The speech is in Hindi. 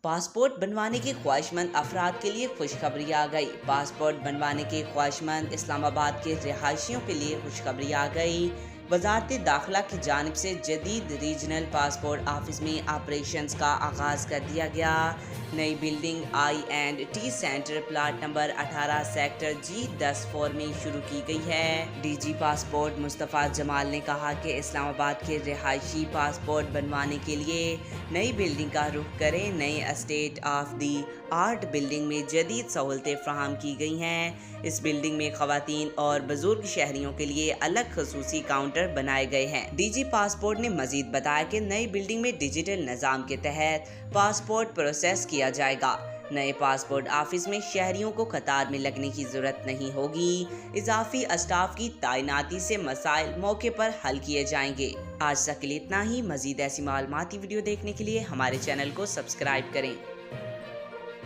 पासपोर्ट बनवाने के ख्वाहिशमंद अफराद के लिए खुशखबरी आ गई। पासपोर्ट बनवाने के ख्वाहिशमंद इस्लामाबाद के रिहायशियों के लिए खुशखबरी आ गई। वजारत दाखिला की जानिब से जदीद रीजनल पासपोर्ट ऑफिस में ऑपरेशंस का आगाज़ कर दिया गया। नई building I&T centre plot number 18 sector G10 में शुरू की गई है। DG पासपोर्ट मुस्तफ़ा जमाल ने कहा कि इस्लामाबाद के रिहायशी पासपोर्ट बनवाने के लिए नई बिल्डिंग का रुख करें। नई state of the art building में जदीद सहूलतें फ्राहम की गई हैं। इस बिल्डिंग में खवातीन और बुजुर्ग शहरियों के लिए अलग खसूसी काउंटर बनाए गए हैं। DG पासपोर्ट ने मजीद बताया कि नई बिल्डिंग में डिजिटल निज़ाम के तहत पासपोर्ट प्रोसेस किया जाएगा। नए पासपोर्ट ऑफिस में शहरियों को कतार में लगने की जरूरत नहीं होगी। इजाफी स्टाफ की तैनाती से मसाइल मौके पर हल किए जाएंगे। आज तक के लिए इतना ही। मजीद ऐसी मालूमाती वीडियो देखने के लिए हमारे चैनल को सब्सक्राइब करें।